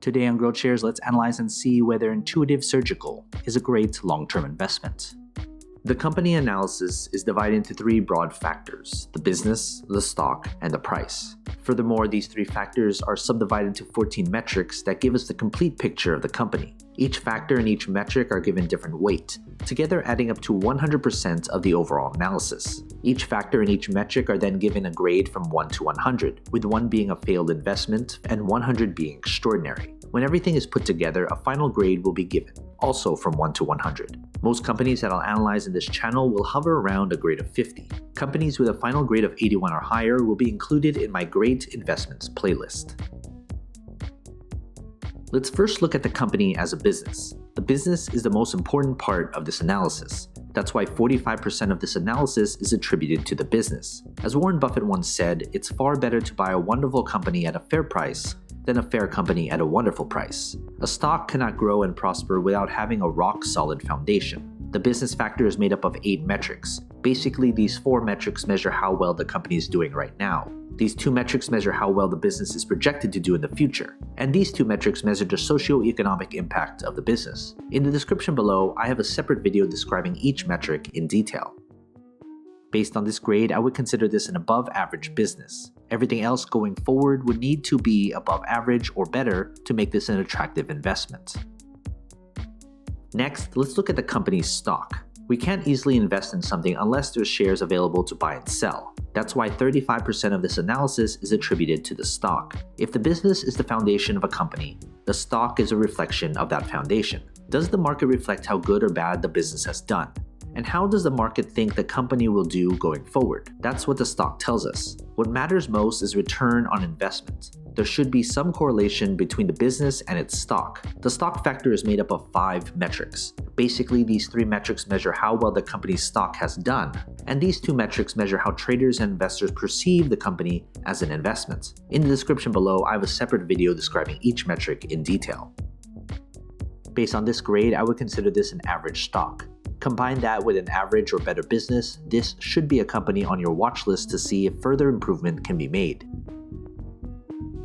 Today on GrowthShares, let's analyze and see whether Intuitive Surgical is a great long-term investment. The company analysis is divided into three broad factors: the business, the stock, and the price. Furthermore, these three factors are subdivided into 14 metrics that give us the complete picture of the company. Each factor and each metric are given different weight, together adding up to 100% of the overall analysis. Each factor and each metric are then given a grade from 1 to 100, with 1 being a failed investment and 100 being extraordinary. When everything is put together, a final grade will be given, also from 1 to 100. Most companies that I'll analyze in this channel will hover around a grade of 50. Companies with a final grade of 81 or higher will be included in my Great Investments playlist. Let's first look at the company as a business. The business is the most important part of this analysis. That's why 45% of this analysis is attributed to the business. As Warren Buffett once said, it's far better to buy a wonderful company at a fair price than a fair company at a wonderful price. A stock cannot grow and prosper without having a rock-solid foundation. The business factor is made up of 8 metrics. Basically, these 4 metrics measure how well the company is doing right now. These 2 metrics measure how well the business is projected to do in the future. And these 2 metrics measure the socio-economic impact of the business. In the description below, I have a separate video describing each metric in detail. Based on this grade, I would consider this an above-average business. Everything else going forward would need to be above average or better to make this an attractive investment. Next, let's look at the company's stock. We can't easily invest in something unless there's shares available to buy and sell. That's why 35% of this analysis is attributed to the stock. If the business is the foundation of a company, the stock is a reflection of that foundation. Does the market reflect how good or bad the business has done? And how does the market think the company will do going forward? That's what the stock tells us. What matters most is return on investment. There should be some correlation between the business and its stock. The stock factor is made up of 5 metrics. Basically, these 3 metrics measure how well the company's stock has done, and these 2 metrics measure how traders and investors perceive the company as an investment. In the description below, I have a separate video describing each metric in detail. Based on this grade, I would consider this an average stock. Combine that with an average or better business, this should be a company on your watch list to see if further improvement can be made.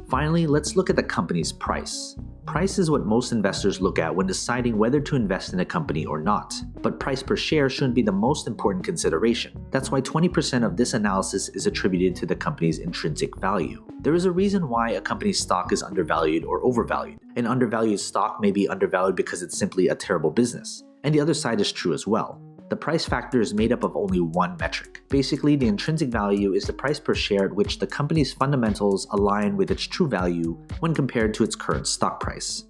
Finally, let's look at the company's price. Price is what most investors look at when deciding whether to invest in a company or not. But price per share shouldn't be the most important consideration. That's why 20% of this analysis is attributed to the company's intrinsic value. There is a reason why a company's stock is undervalued or overvalued. An undervalued stock may be undervalued because it's simply a terrible business. And the other side is true as well. The price factor is made up of only 1 metric. Basically, the intrinsic value is the price per share at which the company's fundamentals align with its true value when compared to its current stock price.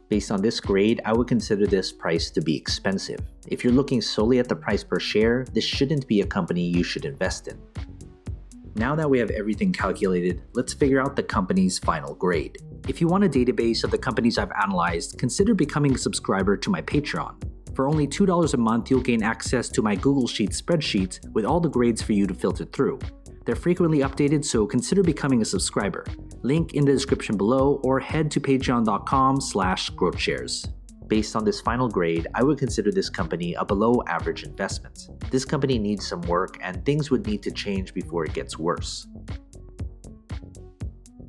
Based on this grade, I would consider this price to be expensive. If you're looking solely at the price per share, this shouldn't be a company you should invest in. Now that we have everything calculated, let's figure out the company's final grade. If you want a database of the companies I've analyzed, consider becoming a subscriber to my Patreon. For only $2 a month, you'll gain access to my Google Sheets spreadsheet with all the grades for you to filter through. They're frequently updated, so consider becoming a subscriber. Link in the description below, or head to patreon.com/growthshares. Based on this final grade, I would consider this company a below-average investment. This company needs some work, and things would need to change before it gets worse.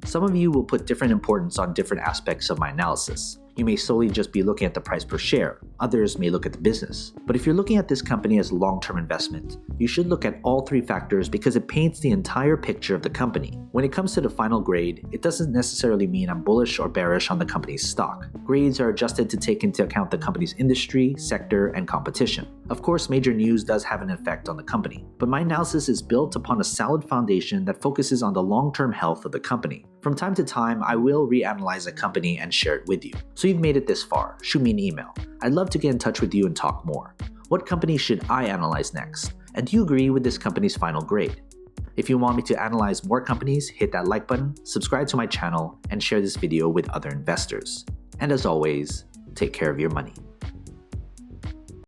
Some of you will put different importance on different aspects of my analysis. You may solely just be looking at the price per share. Others may look at the business. But if you're looking at this company as a long-term investment, you should look at all 3 factors because it paints the entire picture of the company. When it comes to the final grade, it doesn't necessarily mean I'm bullish or bearish on the company's stock. Grades are adjusted to take into account the company's industry, sector, and competition. Of course, major news does have an effect on the company, but my analysis is built upon a solid foundation that focuses on the long-term health of the company. From time to time, I will reanalyze a company and share it with you. So you've made it this far, shoot me an email. I'd love to get in touch with you and talk more. What company should I analyze next? And do you agree with this company's final grade? If you want me to analyze more companies, hit that like button, subscribe to my channel, and share this video with other investors. And as always, take care of your money.